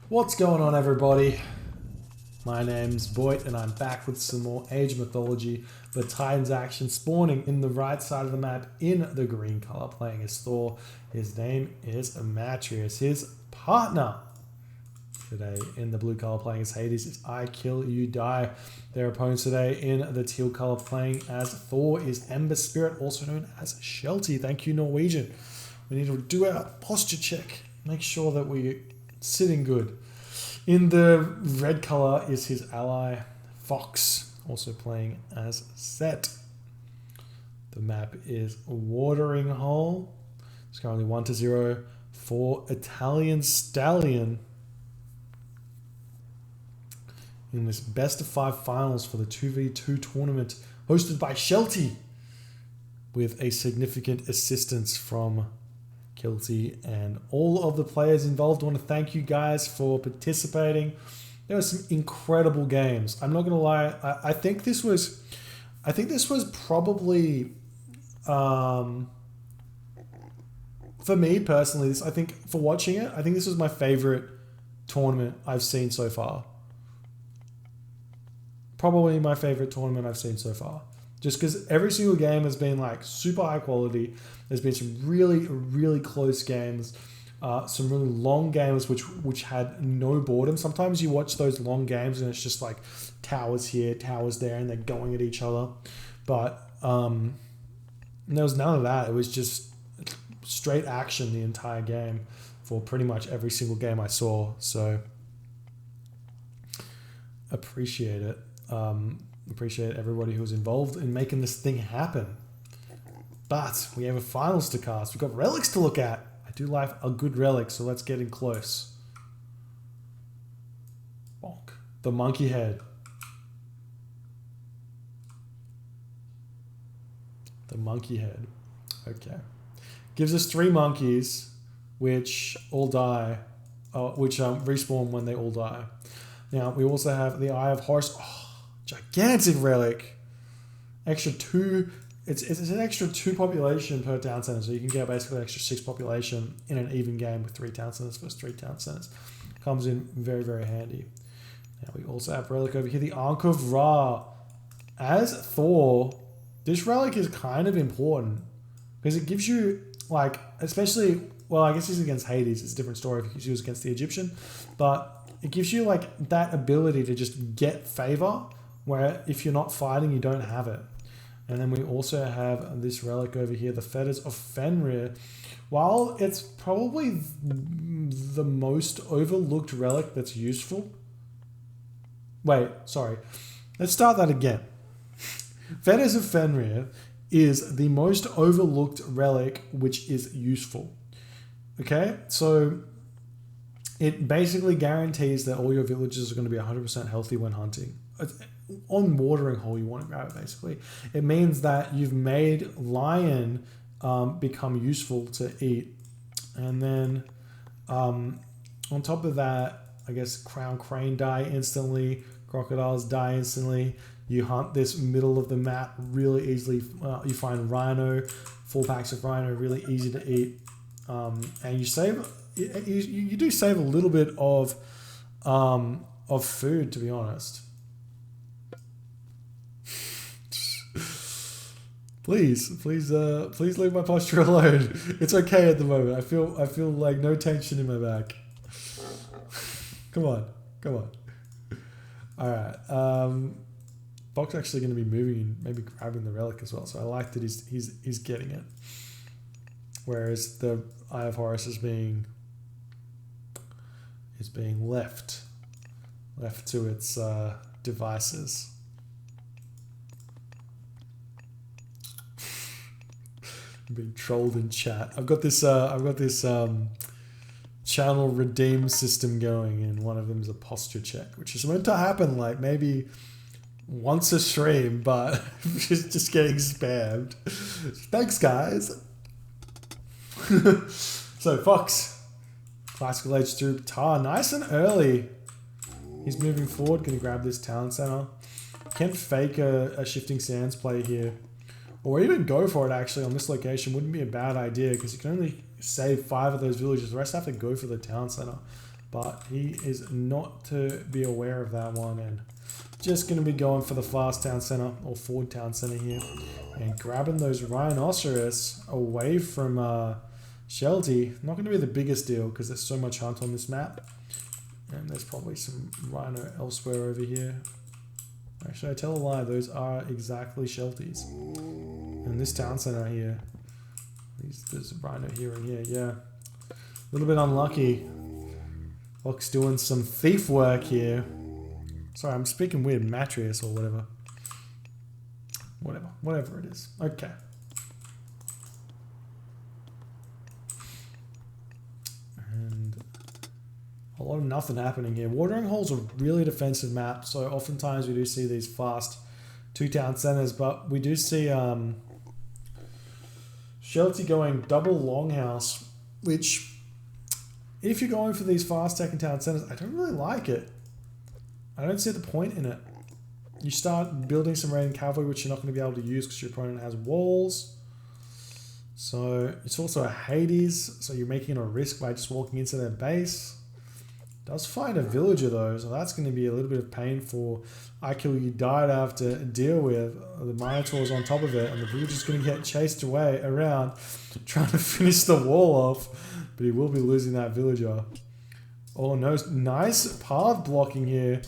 What's going on, everybody? My name's Voigt and I'm back with some more Age of Mythology, but Titans action spawning in the right side of the map in the green color, playing as Thor. His name is UCAMatreiuss. His partner today in the blue color playing as Hades is I Kill You Die. Their opponents today in the teal color playing as Thor is Ember Spirit, also known as Shelty. Thank you, Norwegian. We need to do our posture check, make sure that we're sitting good. In the red color is his ally, Fox, also playing as Set. The map is Watering Hole. It's currently 1-0 for Italian Stallion in this best of 5 finals for the 2v2 tournament hosted by Shelty, with a significant assistance from Kilty and all of the players involved. I want to thank you guys for participating. There were some incredible games. I'm not gonna lie. I think this was probably for me personally. I think for watching it, I think this was my favorite tournament I've seen so far. Probably my favorite tournament I've seen so far. Just because every single game has been like super high quality. There's been some really, really close games, some really long games which had no boredom. Sometimes you watch those long games and it's just like towers here, towers there, and they're going at each other. But there was none of that. It was just straight action the entire game for pretty much every single game I saw. So appreciate it. Appreciate everybody who was involved in making this thing happen. But we have a finals to cast. We've got relics to look at. I do like a good relic, so let's get in close. Bonk. The monkey head. The monkey head. Okay. Gives us 3 monkeys, which all die, which respawn when they all die. Now, we also have the Eye of Horus. Oh, gigantic relic. Extra 2. It's an extra 2 population per town center, so you can get basically an extra 6 population in an even game with 3 town centers versus 3 town centers. Comes in very, very handy. Now we also have relic over here, the Ankh of Ra. As Thor, this relic is kind of important because it gives you, like, especially, well, I guess he's against Hades. It's a different story if he was against the Egyptian, but it gives you like that ability to just get favor where if you're not fighting, you don't have it. And then we also have this relic over here, the Fetters of Fenrir. While it's probably the most overlooked relic that's useful. Wait, sorry. Let's start that again. Fetters of Fenrir is the most overlooked relic which is useful. Okay, so it basically guarantees that all your villages are going to be 100% healthy when hunting. On Watering Hole, you want to grab it basically. It means that you've made lion become useful to eat. And then on top of that, I guess crown crane die instantly, crocodiles die instantly. You hunt this middle of the map really easily. You find rhino, 4 packs of rhino, really easy to eat. And you save, you do save a little bit of food, to be honest. Please leave my posture alone. It's okay at the moment. I feel like no tension in my back. Come on. All right. Fox actually going to be moving and maybe grabbing the relic as well. So I like that he's getting it. Whereas the Eye of Horus is being left to its devices. I'm being trolled in chat. I've got this channel redeem system going, and one of them is a posture check, which is meant to happen like maybe once a stream, but just getting spammed. Thanks, guys. So Fox, classical age through Tar, nice and early. He's moving forward, gonna grab this town center. Can fake a shifting sands play here, or even go for it actually on this location. Wouldn't be a bad idea because you can only save 5 of those villages. The rest have to go for the town center. but he is not to be aware of that one, and just going to be going for the fast town center or forward town center here and grabbing those rhinoceros away from Shelty. Not going to be the biggest deal because there's so much hunt on this map, and there's probably some rhino elsewhere over here. Actually, I tell a lie, those are exactly Shelties. And this town center here, there's a rhino here and here, yeah. A little bit unlucky. Fox doing some thief work here. Sorry, I'm speaking weird, Matreiuss or whatever. Whatever it is. Okay. And a lot of nothing happening here. Watering Hole's a really defensive map, so oftentimes we do see these fast two-town centers, but we do see Shelty going double longhouse, which, if you're going for these fast second town centers, I don't really like it. I don't see the point in it. You start building some raiding cavalry, which you're not going to be able to use because your opponent has walls. So it's also a Hades, so you're making a risk by just walking into their base. Does find a villager though, so that's going to be a little bit of pain for Akil. You die to have to deal with. The Minotaur's on top of it, and the villager's going to get chased away around trying to finish the wall off, but he will be losing that villager. Oh no, nice path blocking here.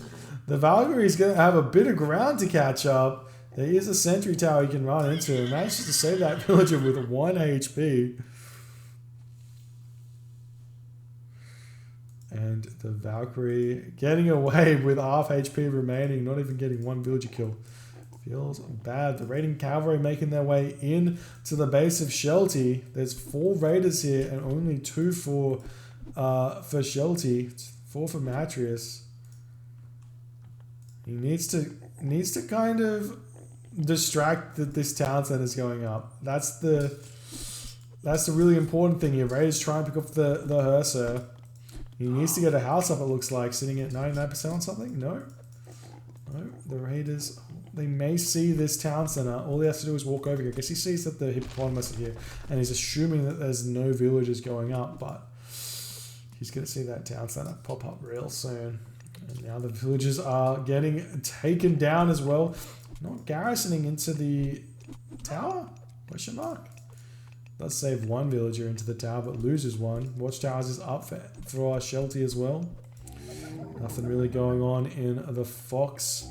The Valkyrie's going to have a bit of ground to catch up. There is a sentry tower you can run into. It manages to save that villager with 1 HP. And the Valkyrie getting away with half HP remaining, not even getting 1 villager kill. Feels bad. The raiding cavalry making their way in to the base of Shelty. There's 4 raiders here and only 2 for Shelty. It's 4 for Matreiuss. He needs to kind of distract that this town center is going up. That's the really important thing here. Raiders try and pick up the Hearser. He needs to get a house up, it looks like, sitting at 99% on something. No, the Raiders, they may see this town center. All he has to do is walk over here. I guess he sees that the hippopotamus is here, and he's assuming that there's no villagers going up, but he's going to see that town center pop up real soon. And now the villagers are getting taken down as well. Not garrisoning into the tower? Question mark. Does save 1 villager into the tower, but loses 1. Watchtowers is up for Shelty as well. Nothing really going on in the Fox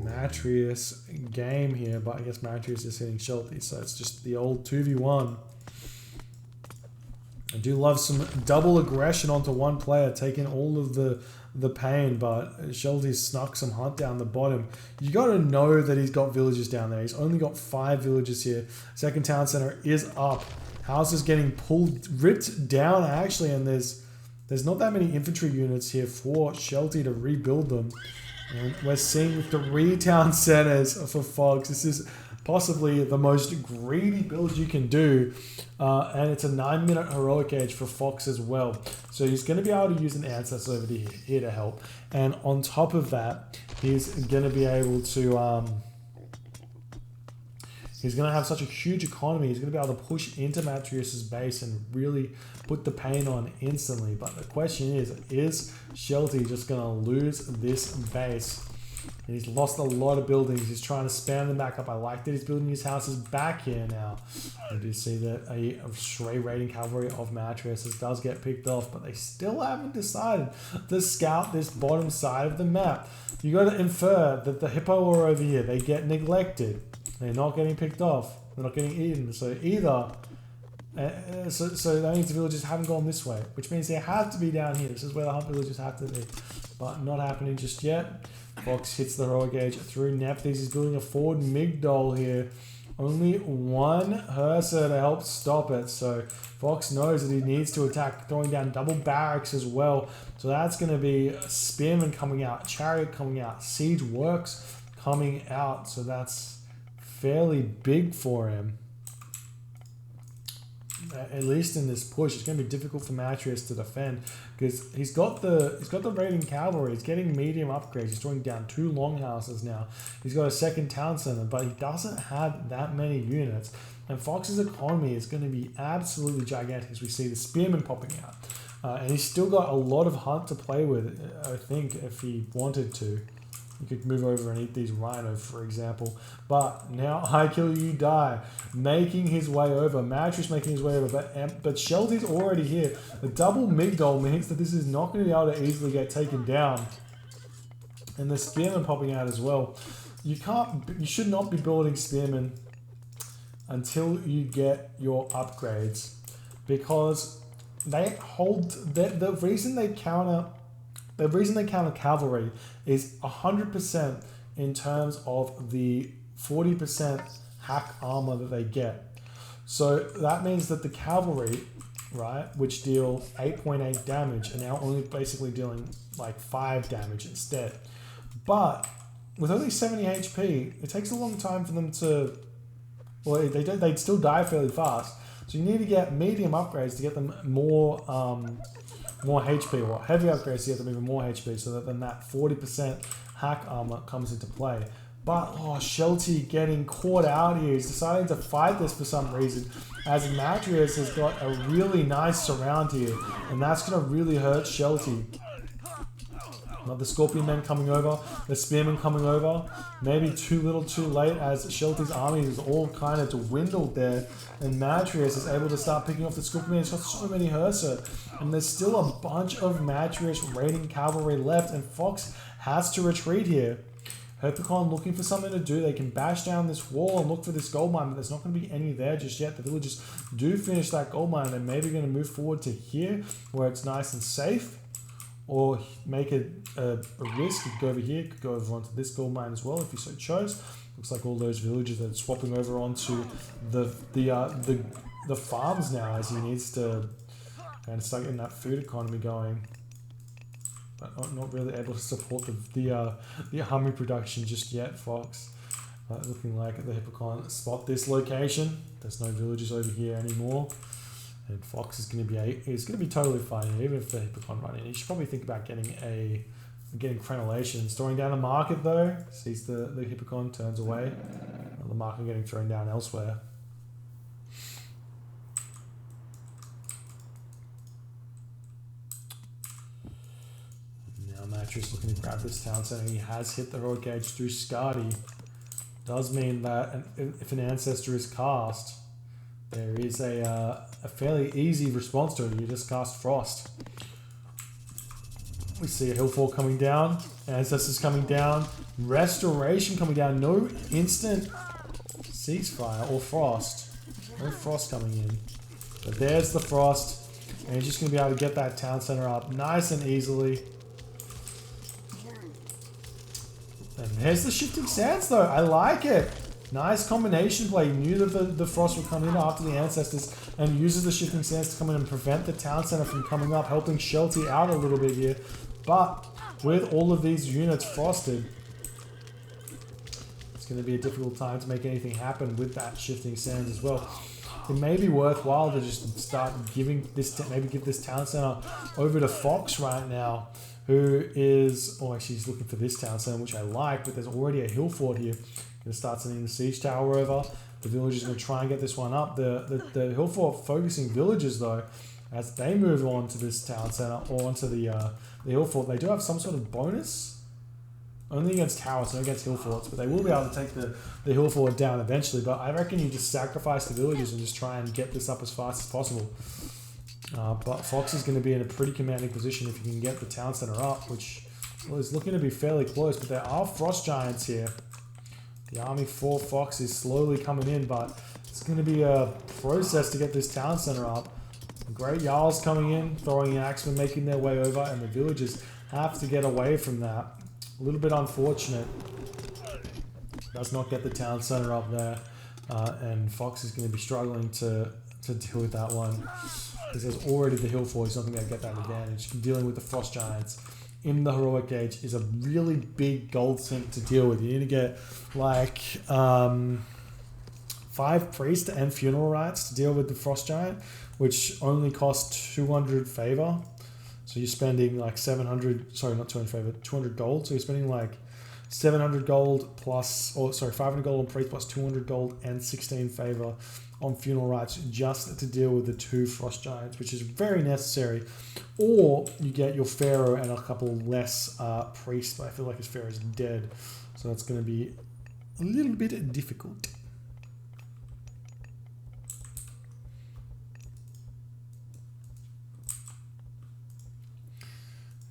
Matreiuss game here, but I guess Matreiuss is hitting Shelty, so it's just the old 2v1. I do love some double aggression onto one player, taking all of the pain, but Shelty snuck some hunt down the bottom. You got to know that he's got villagers down there. He's only got 5 villagers here. Second town center is up. Houses getting ripped down actually, and there's not that many infantry units here for Shelty to rebuild them. And we're seeing 3 town centers for Fox. This is possibly the most greedy build you can do, and it's a 9-minute heroic age for Fox as well, so he's going to be able to use an ancestor over here to help, and on top of that he's going to be able to he's going to have such a huge economy. He's going to be able to push into Matreiuss's base and really put the pain on instantly. But the question is Shelty just going to lose this base? And he's lost a lot of buildings. He's trying to span them back up. I like that he's building his houses back here now. You do see that a stray raiding cavalry of Matreiuss does get picked off, but they still haven't decided to scout this bottom side of the map. You got to infer that the hippo are over here. They get neglected. They're not getting picked off. They're not getting eaten. So either... so that means the villagers haven't gone this way, which means they have to be down here. This is where the hunt villagers have to be. But not happening just yet. Fox hits the heroic gauge through Nephthys. He's building a forward Migdol here. Only 1 Hearser to help stop it. So Fox knows that he needs to attack, throwing down double barracks as well. So that's going to be Spearman coming out, Chariot coming out, Siege Works coming out. So that's fairly big for him. At least in this push, it's going to be difficult for Matreiuss to defend because he's got the raiding cavalry. He's getting medium upgrades. He's throwing down 2 longhouses now. He's got a second town center, but he doesn't have that many units. And Fox's economy is going to be absolutely gigantic as we see the spearmen popping out. And he's still got a lot of hunt to play with, I think, if he wanted to. You could move over and eat these rhino, for example. But now I kill, you die. Making his way over. Matreiuss making his way over. But Shelty's already here. The double Migdol means that this is not going to be able to easily get taken down. And the Spearman popping out as well. You should not be building Spearmen until you get your upgrades. Because they hold... The reason they counter cavalry is 100% in terms of the 40% hack armor that they get. So that means that the cavalry, right, which deal 8.8 damage, are now only basically dealing like 5 damage instead. But with only 70 HP, it takes a long time for them to... Well, they'd still die fairly fast. So you need to get medium upgrades to get them more HP, or heavy upgrades to get them even more HP, so that then that 40% hack armor comes into play. But, Shelty getting caught out here. He's deciding to fight this for some reason, as Matreiuss has got a really nice surround here, and that's going to really hurt Shelty. The Scorpion Men coming over, the Spearmen coming over. Maybe too little too late, as Shelty's army is all kind of dwindled there. And Matreiuss is able to start picking off the Scorpion Men. He's got so many Hersa. And there's still a bunch of Matreiuss raiding cavalry left. And Fox has to retreat here. Herpicon looking for something to do. They can bash down this wall and look for this gold mine, but there's not going to be any there just yet. The villagers do finish that gold mine. They're maybe going to move forward to here, where it's nice and safe. Or make it a risk. Could go over here, could go over onto this gold mine as well if you so chose. Looks like all those villagers are swapping over onto the farms now, as he needs to kind of start getting that food economy going. But not really able to support the army production just yet, Fox. Looking like the Hippocon spot this location. There's no villagers over here anymore. And Fox is going to be totally fine, even if the Hippocon run in. He should probably think about getting crenellation. Storing down a market though. Sees the Hippocon, turns away. The market getting thrown down elsewhere. Now Matreiuss looking to grab this town center. He has hit the heroic gauge through Skadi. Does mean that if an ancestor is cast, there is a fairly easy response to it. You just cast Frost. We see a Hillfort coming down. Ancestors coming down. Restoration coming down. No instant ceasefire or Frost. No Frost coming in. But there's the Frost. And he's just going to be able to get that town center up nice and easily. And there's the Shifting Sands though. I like it. Nice combination play. He knew that the Frost would come in after the Ancestors, and uses the Shifting Sands to come in and prevent the town center from coming up, helping Shelty out a little bit here. But with all of these units frosted, it's going to be a difficult time to make anything happen with that Shifting Sands as well. It may be worthwhile to just start giving this, maybe give this town center over to Fox right now, who is, actually he's looking for this town center, which I like, but there's already a hill fort here. Going to start sending the siege tower over. The villagers are going to try and get this one up. The hill fort focusing villagers though, as they move on to this town center or onto the hill fort. They do have some sort of bonus, only against towers, not against hill forts, but they will be able to take the hill fort down eventually. But I reckon you just sacrifice the villagers and just try and get this up as fast as possible. But Fox is going to be in a pretty commanding position if you can get the town center up, which is looking to be fairly close. But there are frost giants here. The army for Fox is slowly coming in, but it's going to be a process to get this town center up. Great Jarls coming in, throwing axemen, making their way over, and the villagers have to get away from that. A little bit unfortunate. Does not get the town center up there, and Fox is going to be struggling to deal with that one. Because there's already the hill fort, he's not going to get that advantage. Dealing with the frost giants in the heroic gauge is a really big gold sink to deal with. You need to get like 5 priests and funeral rites to deal with the frost giant, which only cost 200 favor. So you're spending like 700, sorry, not 200 favor, 200 gold. So you're spending like 700 gold plus, 500 gold on priest plus 200 gold and 16 favor on funeral rites just to deal with the 2 frost giants, which is very necessary. Or you get your pharaoh and a couple less priests, but I feel like his pharaoh is dead, so that's going to be a little bit difficult.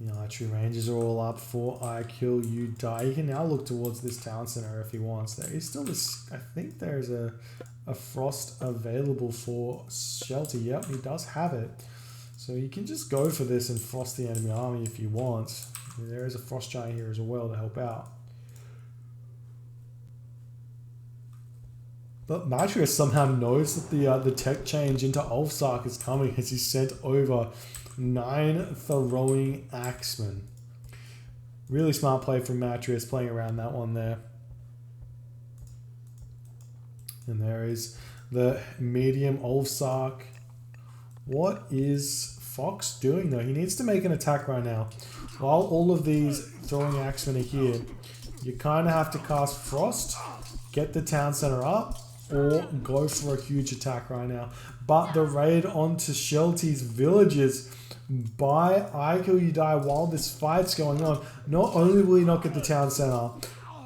The archery ranges are all up for I Kill You Die. He can now look towards this town center if he wants. There is still this, I think there's a frost available for Shelty. Yep, he does have it. So you can just go for this and frost the enemy army if you want. There is a frost giant here as well to help out. But Matreiuss somehow knows that the tech change into Ulfsark is coming as he sent over 9 throwing axemen. Really smart play from Matreiuss, playing around that one there. And there is the medium Ulfsark. What is Fox doing though? He needs to make an attack right now. While all of these throwing axemen are here, you kind of have to cast Frost, get the town center up, or go for a huge attack right now. But the raid onto Shelty's villages by I Kill You Die while this fight's going on, not only will he not get the town center,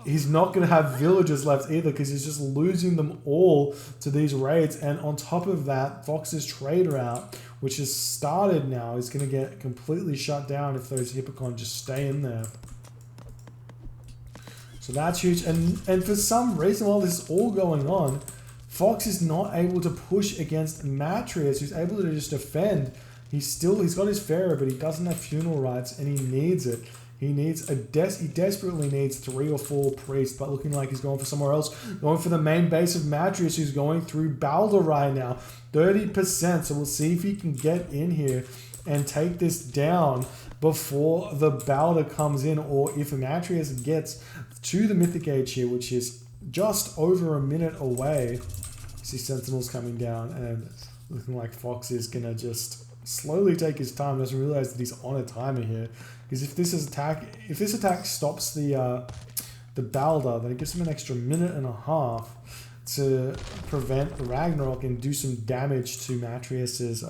he's not going to have villagers left either because he's just losing them all to these raids. And on top of that, Fox's trade route, which has started now, is going to get completely shut down if those Hippocon just stay in there. So that's huge. And for some reason, while this is all going on, Fox is not able to push against Matreiuss, who's able to just defend. He's got his pharaoh, but he doesn't have funeral rites, and he needs it. He desperately needs 3 or 4 priests, but looking like he's going for somewhere else. Going for the main base of Matreiuss, who's going through Balder right now. 30%, so we'll see if he can get in here and take this down before the Balder comes in, or if Matreiuss gets to the Mythic Age here, which is just over a minute away. See Sentinels coming down, and looking like Fox is going to just slowly take his time. Doesn't realize that he's on a timer here, because if this attack stops the Balder, then it gives him an extra minute and a half to prevent Ragnarok and do some damage to Matreiuss's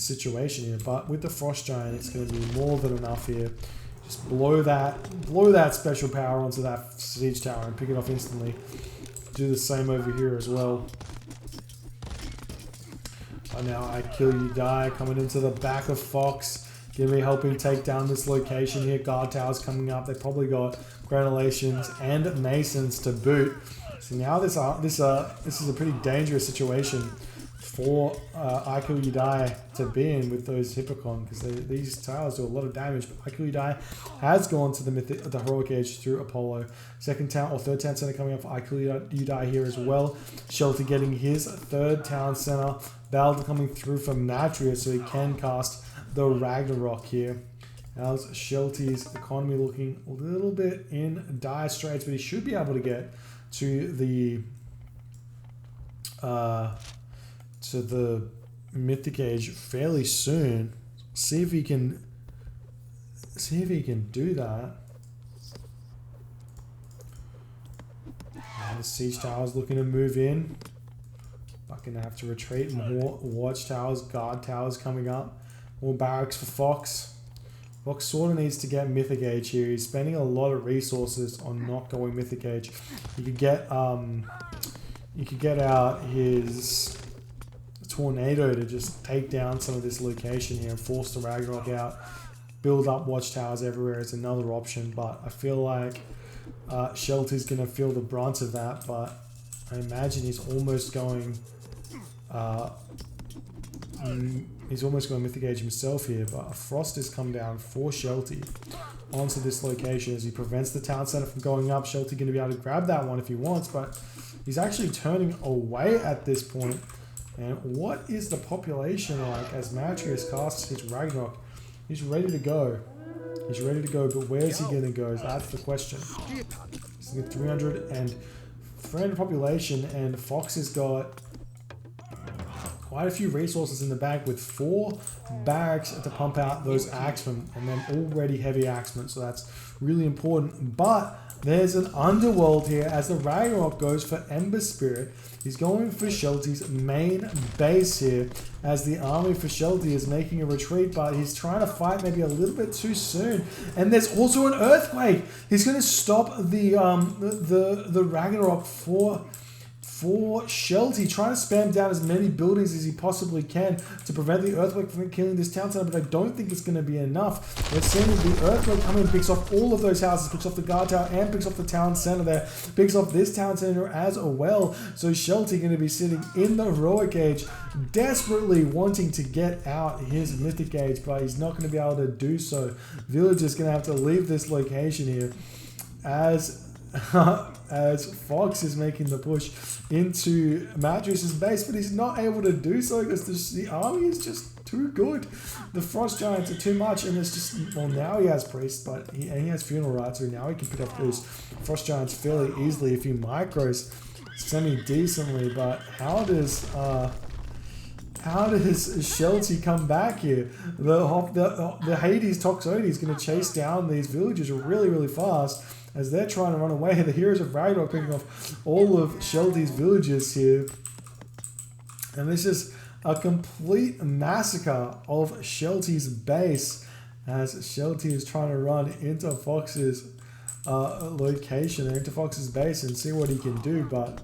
situation here. But with the Frost Giant, it's going to be more than enough here. Just blow that special power onto that siege tower and pick it off instantly. Do the same over here as well. And now I Kill You Die coming into the back of Fox. Gonna be helping take down this location here. Guard towers coming up. They probably got granulations and masons to boot. So now this is a pretty dangerous situation for I Kill You Die to be in with those Hippocon, because these towers do a lot of damage. But I Kill You Die has gone to the Heroic Age through Apollo. Second town or third town center coming up for I Kill You Die here as well. Shelty getting his 3rd town center. Balder coming through from Matreiuss, so he can cast the Ragnarok here. How's Shelty's economy looking? A little bit in dire straits, but he should be able to get to the Mythic Age fairly soon. See if he can do that. The siege tower's looking to move in. Not gonna have to retreat. More watchtowers, guard towers coming up. More barracks for Fox. Fox sort of needs to get Mythic Age here. He's spending a lot of resources on not going Mythic Age. You could get out his tornado to just take down some of this location here and force the Ragnarok out. Build up watchtowers everywhere is another option, but I feel like Shelty's going to feel the brunt of that, but I imagine he's almost going Mythic Age himself here, but a frost has come down for Shelty onto this location as he prevents the town center from going up. Shelty going to be able to grab that one if he wants, but he's actually turning away at this point. And what is the population like as Matreiuss casts his Ragnarok? He's ready to go. He's ready to go, but where's he going to go? That's the question. He's got 300 population, and Fox has got quite a few resources in the bag with 4 barracks to pump out those axemen, and then already heavy axemen, so that's really important. But There's an underworld here as the Ragnarok goes for Ember Spirit. He's going for Shelty's main base here as the army for Shelty is making a retreat, but he's trying to fight maybe a little bit too soon. And there's also an earthquake. He's going to stop the Ragnarok for Shelty, trying to spam down as many buildings as he possibly can to prevent the earthquake from killing this town center, but I don't think it's going to be enough. We're seeing the earthquake coming and picks off all of those houses, picks off the guard tower and picks off the town center there, picks off this town center as well. So Shelty going to be sitting in the heroic age, desperately wanting to get out his mythic age, but he's not going to be able to do so. Villager's going to have to leave this location here as Fox is making the push into Matreiuss's base, but he's not able to do so because the army is just too good. The Frost Giants are too much, and it's just, well, now he has Priest, but he has Funeral Rites, so now he can pick up those Frost Giants fairly easily if he micros semi-decently. But how does Shelty come back here? The Hades Toxotes is going to chase down these villagers really, really fast as they're trying to run away. The Heroes of Ragnarok picking off all of Shelty's villagers here. And this is a complete massacre of Shelty's base as Shelty is trying to run into Fox's location, into Fox's base, and see what he can do. But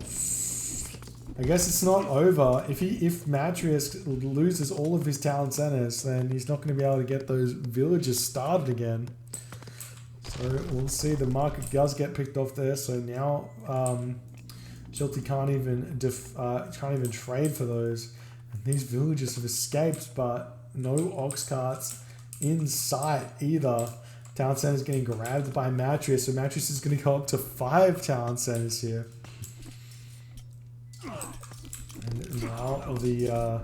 I guess it's not over. If Matreiuss loses all of his town centers, then he's not going to be able to get those villages started again. So we'll see. The market does get picked off there. So now Shelty can't even trade for those. And these villagers have escaped, but no ox carts in sight either. Town centers getting grabbed by Matreiuss. So Matreiuss is going to go up to 5 town centers here. And now the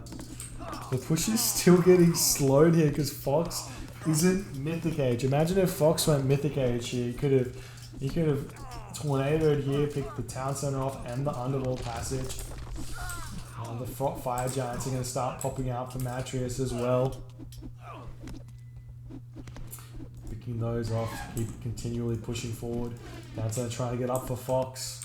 push is still getting slowed here because Fox isn't Mythic Age. Imagine if Fox went Mythic Age here. He could have tornadoed here, picked the town center off and the underworld passage. The fire giants are going to start popping out for Matreiuss as well. Picking those off, keep continually pushing forward. Town center trying to get up for Fox.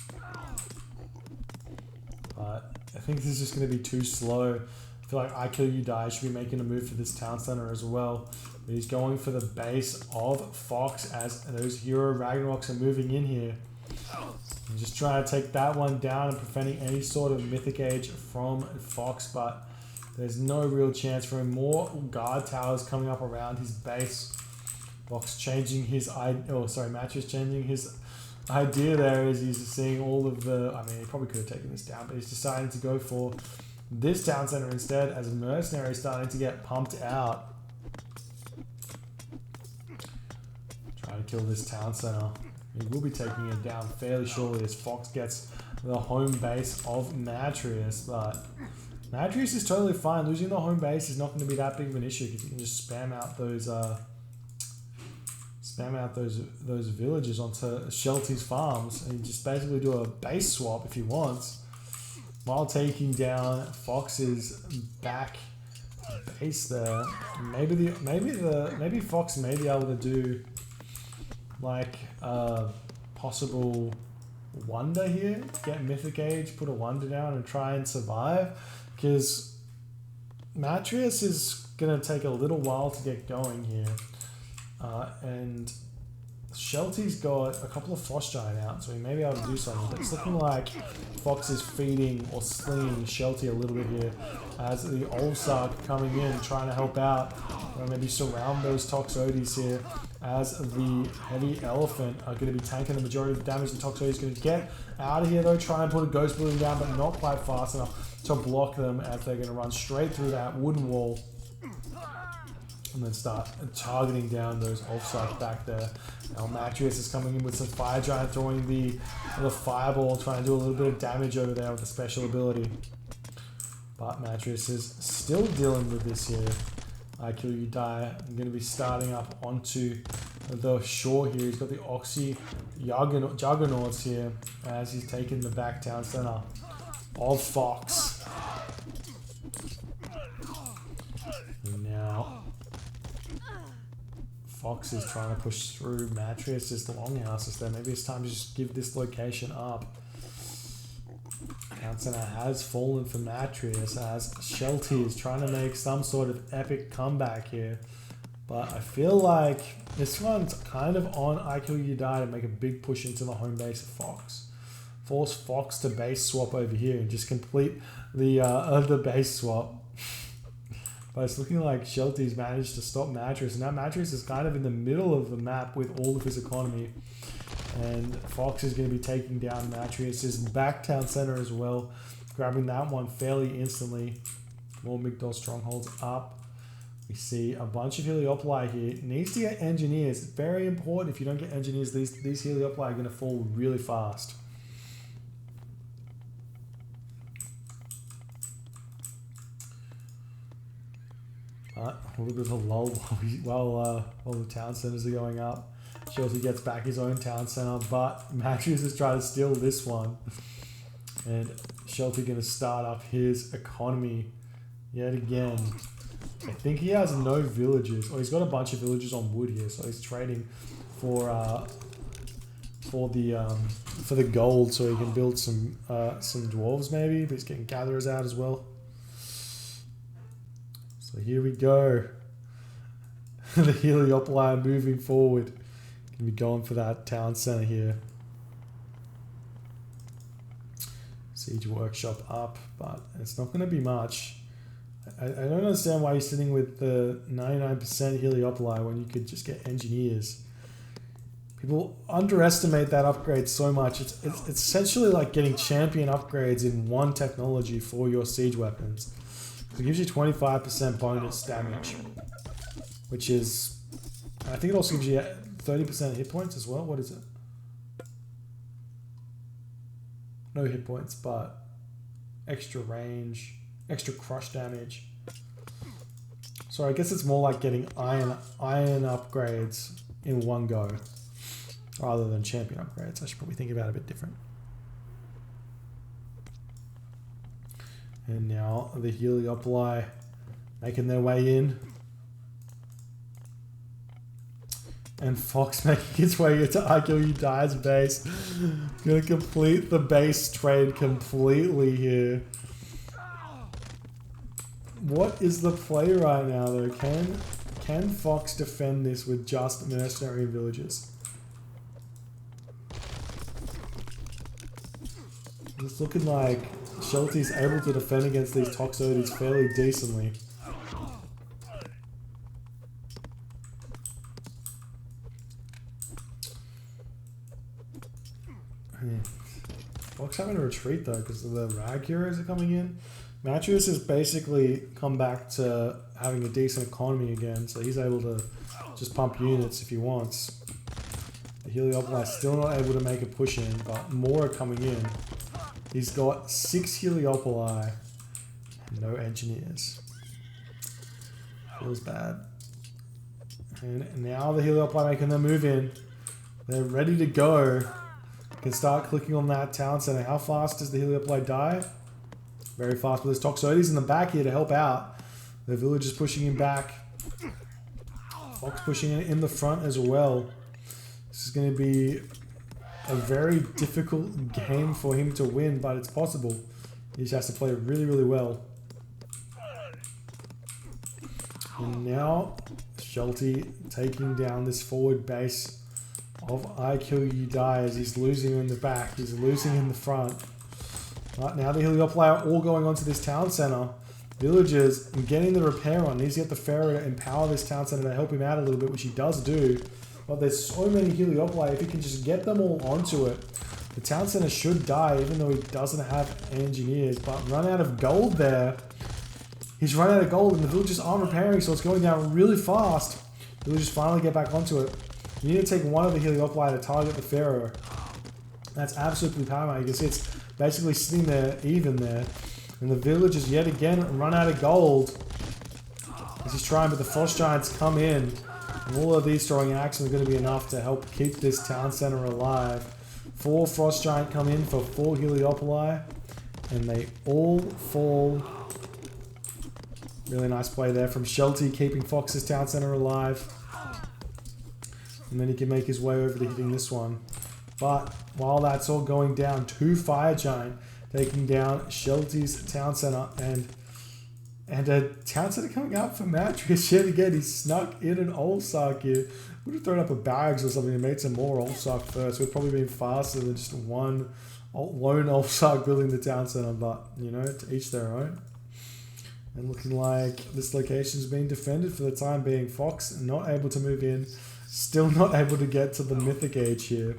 But I think this is just going to be too slow. I feel like I Kill You Die should be making a move for this town center as well. But he's going for the base of Fox as those Hero Ragnaroks are moving in here. And just trying to take that one down and preventing any sort of Mythic Age from Fox, but there's no real chance for him. More guard towers coming up around his base. Fox changing his Matreiuss changing his idea there as he's seeing all of the, I mean, he probably could have taken this down, but he's deciding to go for this town center instead as mercenaries starting to get pumped out. Trying to kill this town center. He will be taking it down fairly shortly as Fox gets the home base of Matreiuss, but Matreiuss is totally fine. Losing the home base is not going to be that big of an issue because he can just spam out those villages onto Shelty's farms and just basically do a base swap if he wants, while taking down Fox's back base there. Maybe Fox may be able to do like a possible wonder here, get Mythic Age, put a wonder down and try and survive, because Matreiuss is going to take a little while to get going here. And Shelty's got a couple of Frost Giant out, so he may be able to do something. But it's looking like Fox is feeding or slinging Shelty a little bit here as the Olsark coming in, trying to help out. Or maybe surround those Toxotes here as the Heavy Elephant are going to be tanking the majority of the damage. The Toxotes is going to get out of here though, try and put a Ghost Building down, but not quite fast enough to block them as they're going to run straight through that wooden wall. And then start targeting down those Olsark back there. Now Matreiuss is coming in with some Fire Giant, throwing the Fireball, trying to do a little bit of damage over there with the special ability. But Matreiuss is still dealing with this here. I Kill You Die. I'm going to be starting up onto the shore here. He's got the Oxy Juggernauts here as he's taking the back town center of Fox. And now Fox is trying to push through Matreiuss' longhouses there. Maybe it's time to just give this location up. Town Center has fallen for Matreiuss as Shelty is trying to make some sort of epic comeback here. But I feel like this one's kind of on I Kill You Die to make a big push into the home base of Fox. Force Fox to base swap over here and just complete the base swap. But it's looking like Shelty's managed to stop Matreiuss. And now Matreiuss is kind of in the middle of the map with all of his economy. And Fox is going to be taking down Matreiuss' back town center as well. Grabbing that one fairly instantly. More Migdol strongholds up. We see a bunch of Heliopoli here. Needs to get engineers. It's very important. If you don't get engineers, these Heliopoli are going to fall really fast. A little bit of a lull while the town centers are going up. Shelty gets back his own town center, but Matreiuss is trying to steal this one. And Shelty going to start up his economy yet again. I think he has no villages. Oh, he's got a bunch of villages on wood here, so he's trading for the gold, so he can build some dwarves maybe. But he's getting gatherers out as well. So here we go. The Heliopoli are moving forward. Gonna be going for that town center here. Siege workshop up, but it's not going to be much. I don't understand why you're sitting with the 99% Heliopoli when you could just get engineers. People underestimate that upgrade so much. It's essentially like getting champion upgrades in one technology for your siege weapons. It gives you 25% bonus damage, which is, I think it also gives you 30% hit points as well. What is it? No hit points, but extra range, extra crush damage. So I guess it's more like getting iron upgrades in one go rather than champion upgrades. I should probably think about it a bit different. And now the Heliopoli making their way in. And Fox making its way into I Kill You Die's base. Gonna complete the base trade completely here. What is the play right now though? Can Fox defend this with just mercenary villages? It's looking like Shelty's able to defend against these Toxotes fairly decently. Fox having to retreat though because the rag heroes are coming in. Matreiuss has basically come back to having a decent economy again, so he's able to just pump units if he wants. The Heliopoli is still not able to make a push in, but more are coming in. He's got 6 Heliopoli and no engineers. Feels bad. And now the Heliopoli making their move in. They're ready to go. Can start clicking on that town center. How fast does the Heliopoli die? Very fast, but there's Toxotes in the back here to help out. The village is pushing him back. Fox pushing it in the front as well. This is going to be a very difficult game for him to win, but it's possible. He just has to play it really, really well. And now Shelty taking down this forward base of I Kill You Die as he's losing in the back. He's losing in the front. Right now the Heliopoli are all going onto this town center. Villagers and getting the repair on. Needs to get the Pharaoh to empower this town center to help him out a little bit, which he does do. But there's so many Heliopoli, if he can just get them all onto it, the town center should die, even though he doesn't have engineers. But run out of gold there. He's run out of gold and the villagers aren't repairing, so it's going down really fast. The villagers finally get back onto it. You need to take one of the Heliopoli to target the Pharaoh. That's absolutely paramount. You can see it's basically sitting there, even there. And the villagers yet again run out of gold. As he's trying, but the Frost Giants come in. And all of these throwing axes are going to be enough to help keep this town center alive. 4 Frost Giant come in for 4 Heliopoli. And they all fall. Really nice play there from Shelty, keeping Fox's town center alive. And then he can make his way over to hitting this one. But while that's all going down, 2 Fire Giant taking down Shelty's Town Center. And a Town Center coming up for Matreiuss yet again. He snuck in an Olsak here. Would have thrown up a bags or something and made some more Olsak first. Would probably been faster than just one lone Olsak building the Town Center. But, you know, to each their own. And looking like this location's being defended for the time being. Fox not able to move in. Still not able to get to the Mythic Age here.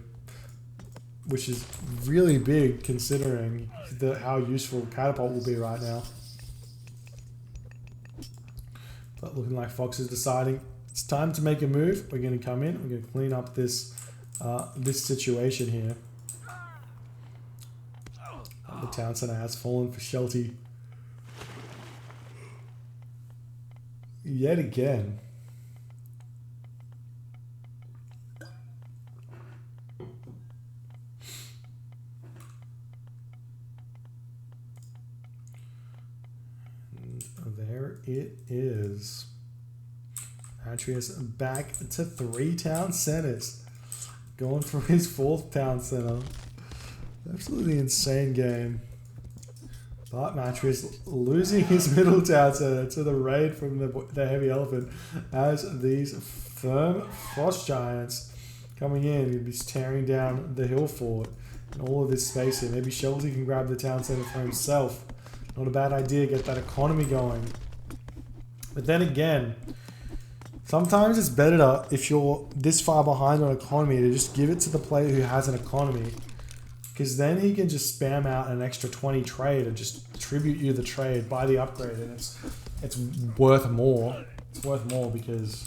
Which is really big considering how useful Catapult will be right now. But looking like Fox is deciding it's time to make a move. We're going to come in. We're going to clean up this this situation here. The Town Center has fallen for Shelty. Yet again. And there it is. Matreiuss back to 3 Town Centers. Going for his 4th Town Center. Absolutely insane game. But Matreiuss losing his middle Town Center to the raid from the Heavy Elephant as these firm Frost Giants coming in. He'll be tearing down the Hill Fort and all of this space here. Maybe Shelty can grab the Town Center for himself. Not a bad idea, get that economy going. But then again, sometimes it's better to, if you're this far behind on economy, to just give it to the player who has an economy. Because then he can just spam out an extra 20 trade and just tribute you the trade, buy the upgrade, and it's worth more. It's worth more because,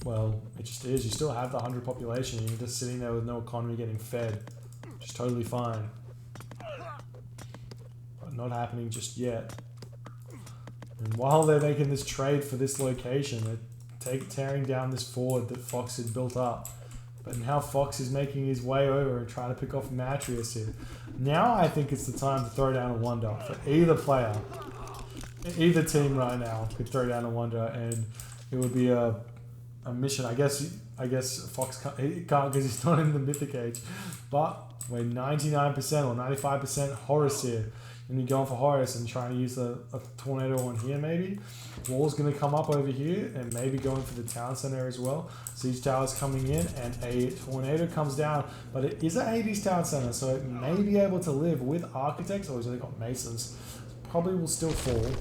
well, it just is. You still have the 100 population and you're just sitting there with no economy getting fed. Which is totally fine. But not happening just yet. And while they're making this trade for this location, they're tearing down this fort that Fox had built up. But now Fox is making his way over and trying to pick off Matreiuss here. Now I think it's the time to throw down a wonder for either player. Either team right now could throw down a wonder and it would be a mission. I guess Fox can't because he's not in the Mythic Age. But we're 99% or 95% Horus here. And you're going for Horus and trying to use a tornado on here maybe. Wall's going to come up over here and maybe going for the Town Center as well. Siege Tower's coming in and a tornado comes down. But it is an 80s Town Center, so it may be able to live with Architects. Oh, he's only got Masons. Probably will still fall.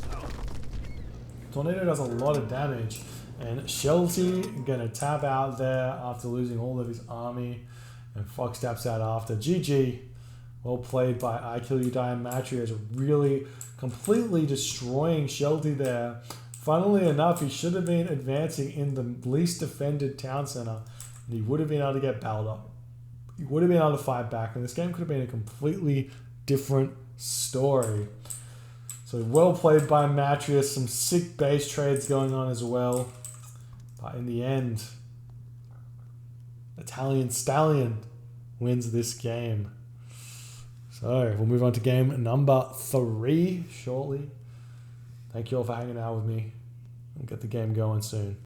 Tornado does a lot of damage. And Shelty going to tap out there after losing all of his army. And Fox taps out after. GG. Well played by I Kill You Die and Matreiuss, really completely destroying Shelty there. Funnily enough, he should have been advancing in the least defended Town Center, and he would have been able to get bailed up. He would have been able to fight back, and this game could have been a completely different story. So well played by Matreiuss, some sick base trades going on as well. But in the end, Italian Stallion wins this game. So we'll move on to game number 3 shortly. Thank you all for hanging out with me. We'll get the game going soon.